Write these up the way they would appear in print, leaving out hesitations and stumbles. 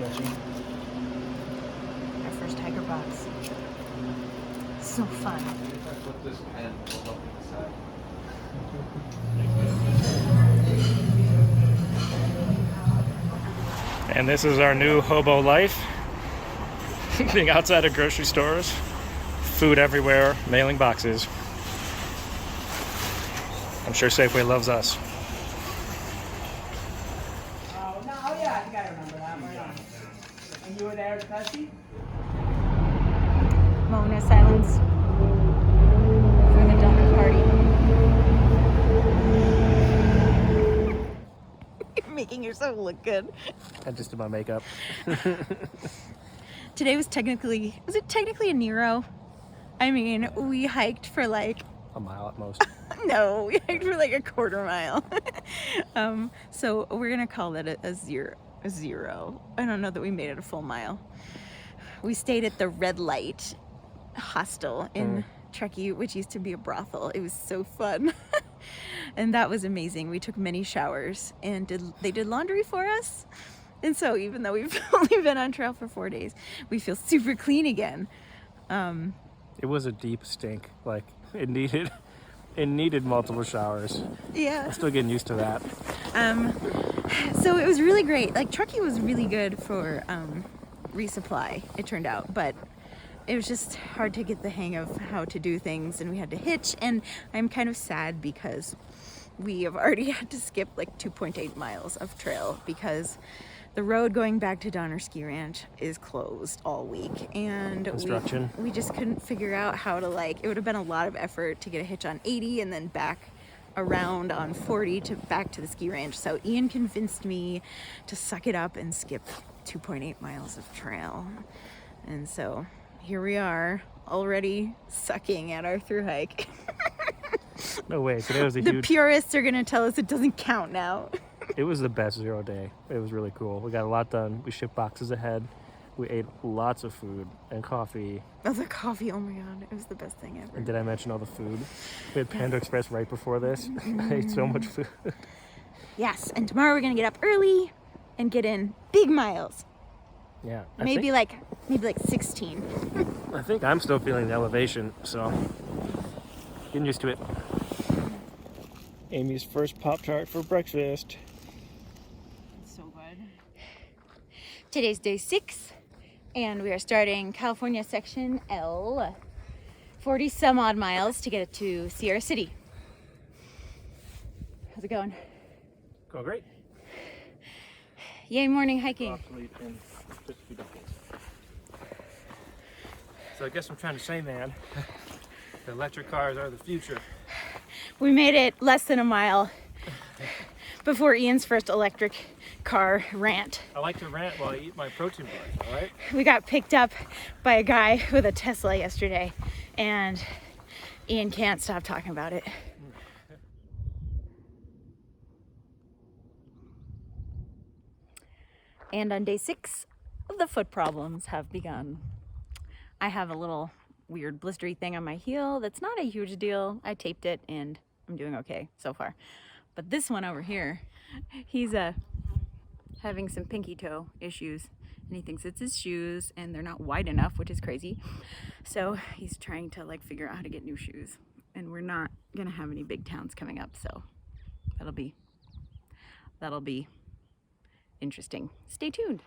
sketchy. Our first tiger box. So fun. If I put this pen, it'll help me decide. And this is our new hobo life. Being outside of grocery stores, food everywhere, mailing boxes. I'm sure Safeway loves us. Oh, no, oh yeah, I think I remember that. Right on. And you were there at the Pepsi? Moment of silence for the donut party. You're making yourself look good. I just did my makeup. Today was it technically a Nero? I mean, we hiked for like A mile at most. no, we hiked for like a quarter mile. So we're gonna call that a zero. I don't know that we made it a full mile. We stayed at the Red Light Hostel in Truckee, which used to be a brothel. It was so fun. And that was amazing. We took many showers and they did laundry for us. And so even though we've only been on trail for 4 days, we feel super clean again. It was a deep stink. Like it needed multiple showers. Yeah. I'm still getting used to that. So it was really great. Like Truckee was really good for resupply, it turned out, but it was just hard to get the hang of how to do things, and we had to hitch, and I'm kind of sad because we have already had to skip like 2.8 miles of trail because the road going back to Donner Ski Ranch is closed all week, and Construction. we just couldn't figure out how to, like, it would have been a lot of effort to get a hitch on 80 and then back around on 40 to back to the ski ranch. So Ian convinced me to suck it up and skip 2.8 miles of trail. And so here we are, already sucking at our thru hike. No way. Today was a The huge. purists are gonna tell us it doesn't count now. It was the best 0 day. It was really cool. We got a lot done. We shipped boxes ahead. We ate lots of food and coffee. Oh, the coffee, oh my god, it was the best thing ever. And did I mention all the food? We had Panda Express right before this. I ate so much food. Yes, and tomorrow we're gonna get up early and get in big miles. Yeah. Maybe like 16. I think I'm still feeling the elevation, so getting used to it. Amy's first Pop-Tart for breakfast. So good. Today's day 6, and we are starting California section L. 40 some odd miles to get it to Sierra City. How's it going? Going great. Yay, morning hiking. Broccoli and crispy dumplings. So I guess I'm trying to say, man, the electric cars are the future. We made it less than a mile before Ian's first electric car rant. I like to rant while I eat my protein bars, all right? We got picked up by a guy with a Tesla yesterday, and Ian can't stop talking about it. And on day 6, the foot problems have begun. I have a little weird blistery thing on my heel that's not a huge deal. I taped it and I'm doing okay so far. But this one over here, he's having some pinky toe issues, and he thinks it's his shoes and they're not wide enough, which is crazy. So he's trying to like figure out how to get new shoes, and we're not gonna have any big towns coming up, so that'll be interesting. Stay tuned.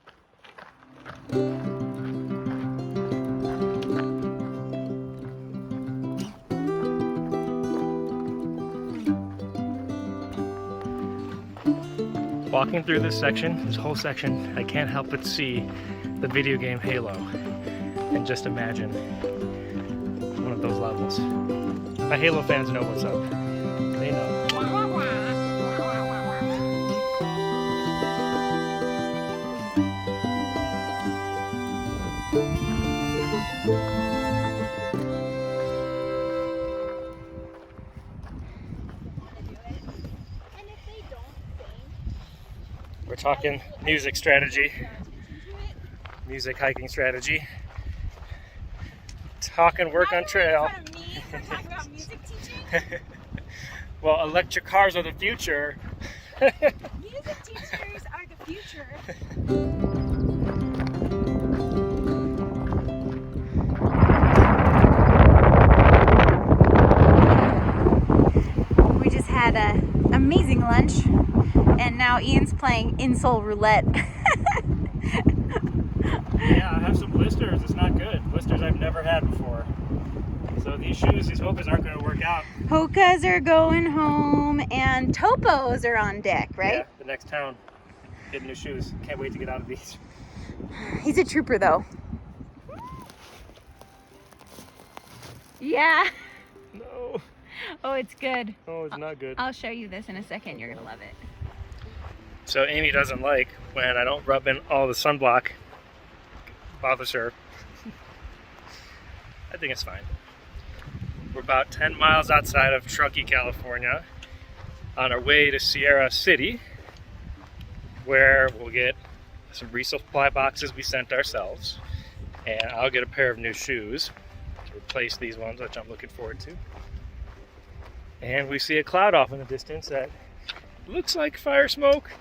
Walking through this whole section, I can't help but see the video game Halo and just imagine one of those levels. My Halo fans know what's up. They know. We're talking music strategy, music hiking strategy, talking work on trail. Well, electric cars are the future. Music teachers are the future. now Ian's playing insole roulette. Yeah, I have some blisters. It's not good. Blisters I've never had before. So these shoes, these Hokas aren't going to work out. Hokas are going home and Topos are on deck, right? Yeah, the next town. Getting new shoes. Can't wait to get out of these. He's a trooper though. Yeah. No. Oh, it's good. Oh, it's not good. I'll show you this in a second. You're gonna love it. So Amy doesn't like when I don't rub in all the sunblock. Bothers her. I think it's fine. We're about 10 miles outside of Truckee, California, on our way to Sierra City, where we'll get some resupply boxes we sent ourselves, and I'll get a pair of new shoes to replace these ones, which I'm looking forward to. And we see a cloud off in the distance that looks like fire smoke,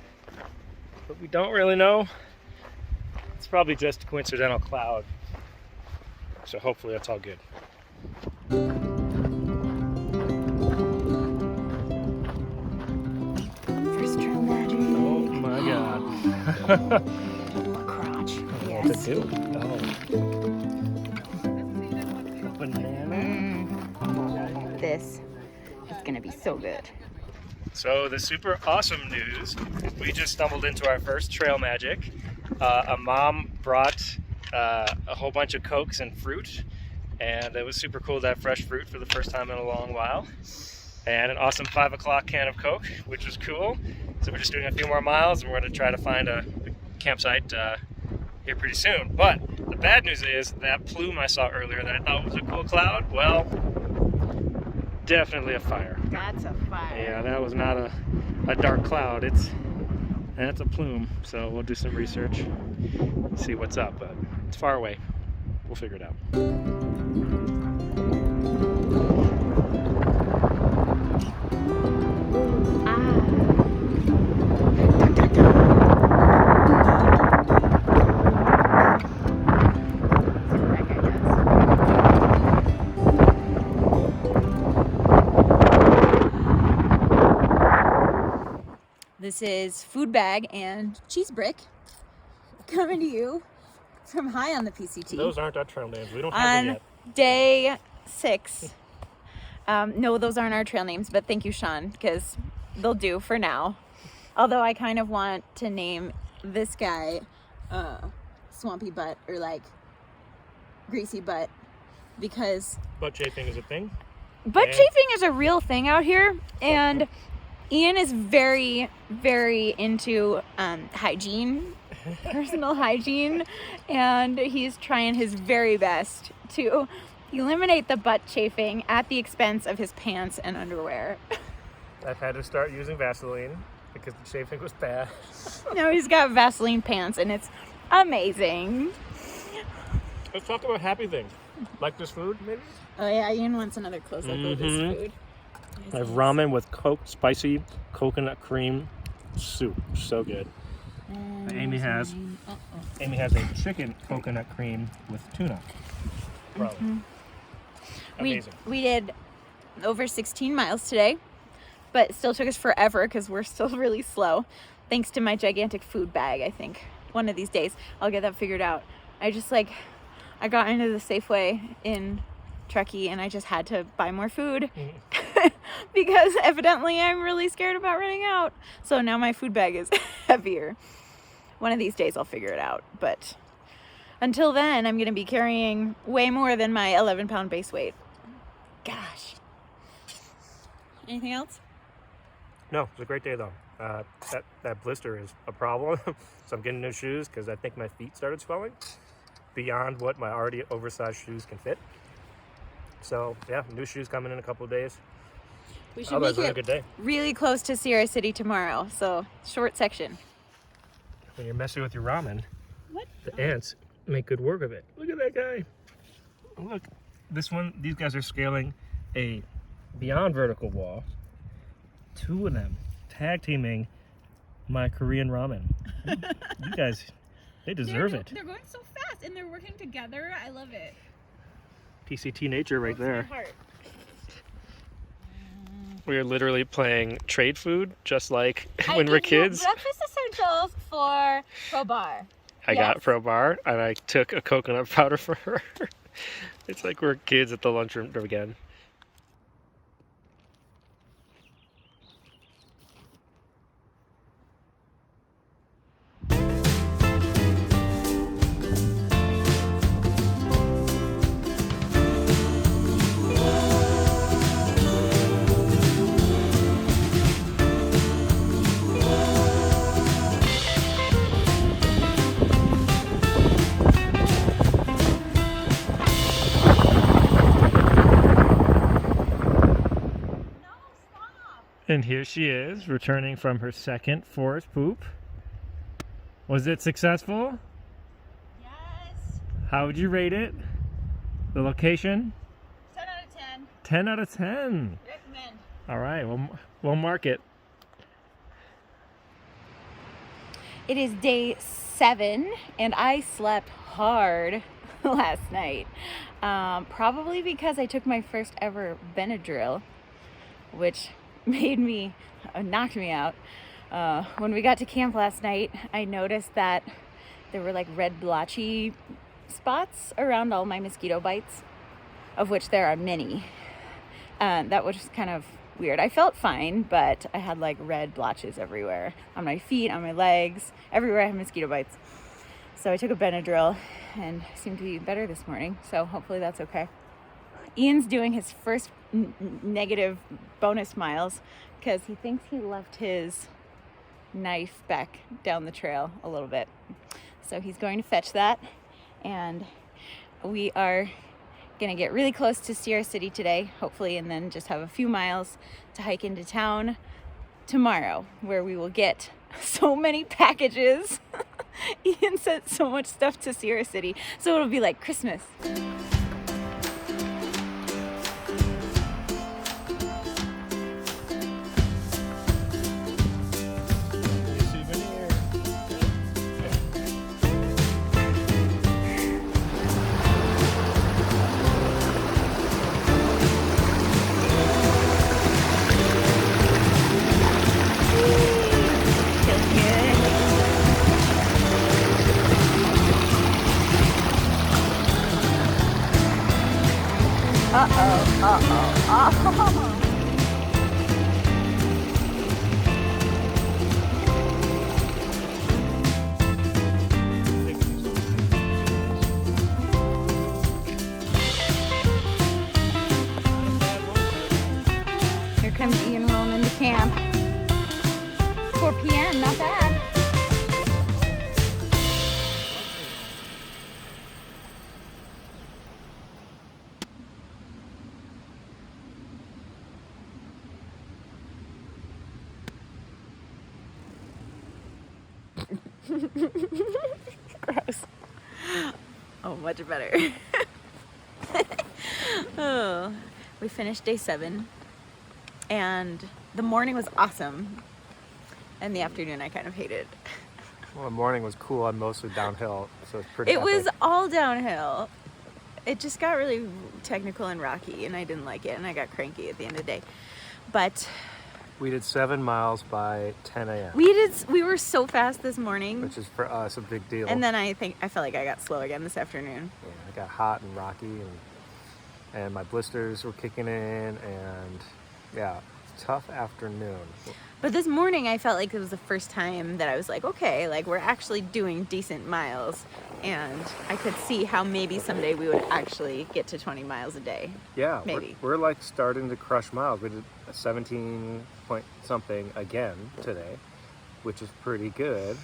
but we don't really know. It's probably just a coincidental cloud, so hopefully that's all good. First trail magic. Oh my god. Crotch. What's Yes. it do? Oh. Banana. This is gonna be so good. So the super awesome news, we just stumbled into our first trail magic. A mom brought a whole bunch of Cokes and fruit, and it was super cool to have fresh fruit for the first time in a long while. And an awesome 5 o'clock can of Coke, which was cool. So we're just doing a few more miles, and we're going to try to find a campsite here pretty soon. But the bad news is that plume I saw earlier that I thought was a cool cloud, well, definitely a fire. That's a fire. Yeah, that was not a dark cloud. That's a plume. So we'll do some research, see what's up. But it's far away. We'll figure it out. This is Food Bag and Cheese Brick coming to you from high on the PCT. Those aren't our trail names. We don't have them On yet. day 6. No, those aren't our trail names, but thank you, Sean, because they'll do for now. Although I kind of want to name this guy Swampy Butt or like Greasy Butt because Butt chafing is a thing. butt And- chafing is a real thing out here, and Ian is very, very into hygiene, personal hygiene, and he's trying his very best to eliminate the butt chafing at the expense of his pants and underwear. I've had to start using Vaseline because the chafing was bad. Now he's got Vaseline pants, and it's amazing. Let's talk about happy things. Like this food, maybe? Oh yeah, Ian wants another close-up of this food. I have ramen with spicy coconut cream soup. So good. Amy has a chicken coconut cream with tuna. Probably. Amazing. We did over 16 miles today, but it still took us forever because we're still really slow. Thanks to my gigantic food bag, I think. One of these days, I'll get that figured out. I got into the Safeway in Truckee and I just had to buy more food because evidently I'm really scared about running out. So now my food bag is heavier. One of these days I'll figure it out, but until then I'm gonna be carrying way more than my 11-pound base weight. Gosh. Anything else? No, it's a great day though. That blister is a problem. So I'm getting new shoes because I think my feet started swelling beyond what my already oversized shoes can fit. So yeah, new shoes coming in a couple of days. We should Otherwise, make it's a good day. really close to Sierra City tomorrow, so short section. When you're messing with your ramen, What? the ants make good work of it. Look at that guy. Look, these guys are scaling a beyond vertical wall. 2 of them tag teaming my Korean ramen. You guys, they deserve it. They're going so fast and they're working together. I love it. PCT nature right there. My heart. We're literally playing trade food, just like I when we're gave you kids. breakfast essentials for Crowbar. I got Yes. Pro Bar, and I took a coconut powder for her. It's like we're kids at the lunchroom again. And here she is, returning from her second forest poop. Was it successful? Yes. How would you rate it? The location? 10 out of 10. 10 out of 10. Recommend. All right, we'll mark it. It is day 7, and I slept hard last night. Probably because I took my first ever Benadryl, which knocked me out. When we got to camp last night, I noticed that there were like red blotchy spots around all my mosquito bites, of which there are many. That was kind of weird. I felt fine, but I had like red blotches everywhere, on my feet, on my legs, everywhere I had mosquito bites. So I took a Benadryl and seemed to be better this morning, so hopefully that's okay. Ian's doing his first negative bonus miles because he thinks he left his knife back down the trail a little bit. So he's going to fetch that, and we are gonna get really close to Sierra City today, hopefully, and then just have a few miles to hike into town tomorrow, where we will get so many packages. Ian sent so much stuff to Sierra City, so it'll be like Christmas. Here comes Ian rolling into camp. 4 p.m., not bad. Gross. Oh, much better. Oh, we finished day 7, and the morning was awesome, and the afternoon I kind of hated. Well, the morning was cool. I'm mostly downhill, so it's pretty It epic. was all downhill. It just got really technical and rocky, and I didn't like it, and I got cranky at the end of the day. But We did 7 miles by 10 a.m., we were so fast this morning, which is for us a big deal. and then I felt like I got slow again this afternoon. Yeah, I got hot and rocky, and my blisters were kicking in, and yeah, tough afternoon. But this morning I felt like it was the first time that I was like, okay, like we're actually doing decent miles, and I could see how maybe someday we would actually get to 20 miles a day. Yeah, Maybe. We're like starting to crush miles. We did a 17 point something again today, which is pretty good.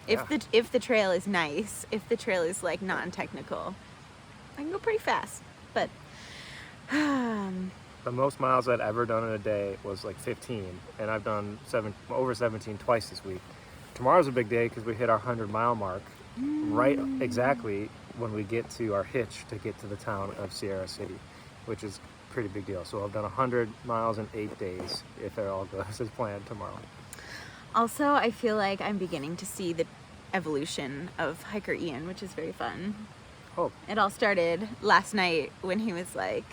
If the trail is nice, if the trail is like non-technical, I can go pretty fast. But The most miles I'd ever done in a day was like 15, and I've done over 17 twice this week. Tomorrow's a big day because we hit our 100-mile mark, right exactly when we get to our hitch to get to the town of Sierra City, which is a pretty big deal. So I've done 100 miles in 8 days if it all goes as planned tomorrow. also, I feel like I'm beginning to see the evolution of hiker Ian, which is very fun. Oh, It all started last night when he was like,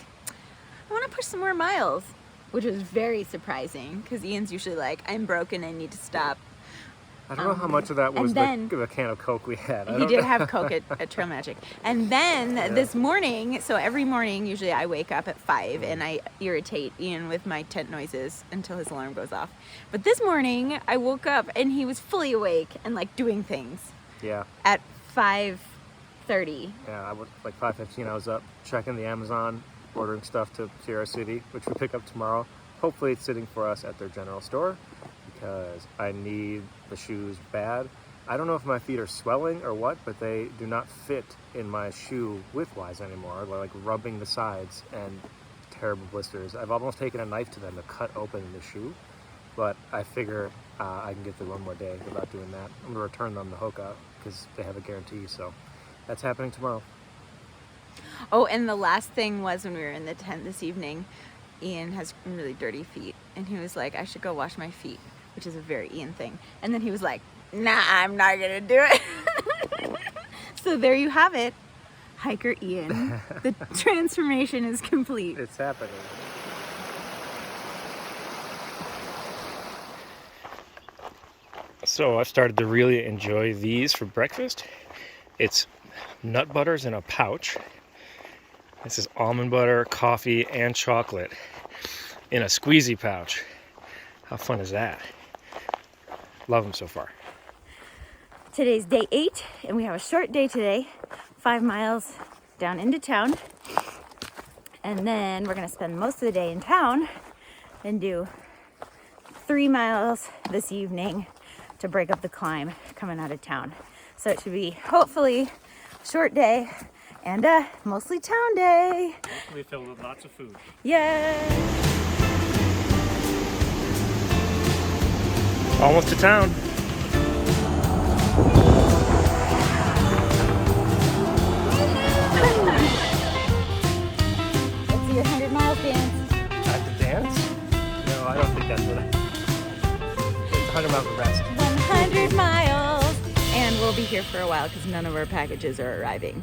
I want to push some more miles. which was very surprising because Ian's usually like, I'm broken, I need to stop. I don't know how much of that was then- the can of Coke we had. He did have Coke at Trail Magic. And then this morning, so every morning, usually I wake up at 5 and I irritate Ian with my tent noises until his alarm goes off. But this morning, I woke up and he was fully awake and like doing things Yeah. at 5:30. Yeah, I was like 5:15. I was up checking the Amazon, ordering stuff to Sierra City, which we pick up tomorrow. Hopefully, it's sitting for us at their general store because I need the shoes bad. I don't know if my feet are swelling or what, but they do not fit in my shoe widthwise anymore. They're like rubbing the sides and terrible blisters. I've almost taken a knife to them to cut open the shoe, but I figure I can get through one more day without doing that. I'm gonna return them to Hoka because they have a guarantee, so that's happening tomorrow. Oh, and the last thing was when we were in the tent this evening, Ian has really dirty feet, and he was like, I should go wash my feet, which is a very Ian thing. And then he was like, nah, I'm not gonna do it. So there you have it, hiker Ian. The transformation is complete. It's happening. So I've started to really enjoy these for breakfast. It's nut butters in a pouch. This is almond butter, coffee, and chocolate in a squeezy pouch. How fun is that? Love them so far. Today's day 8, and we have a short day today, 5 miles down into town. And then we're gonna spend most of the day in town and do 3 miles this evening to break up the climb coming out of town. So it should be hopefully a short day and a mostly town day. We filled with lots of food. Yay! Almost to town. Let's see your 100-mile dance. I have to dance? No, I don't think that's what it's 100 miles of rest. 100 miles! And we'll be here for a while because none of our packages are arriving.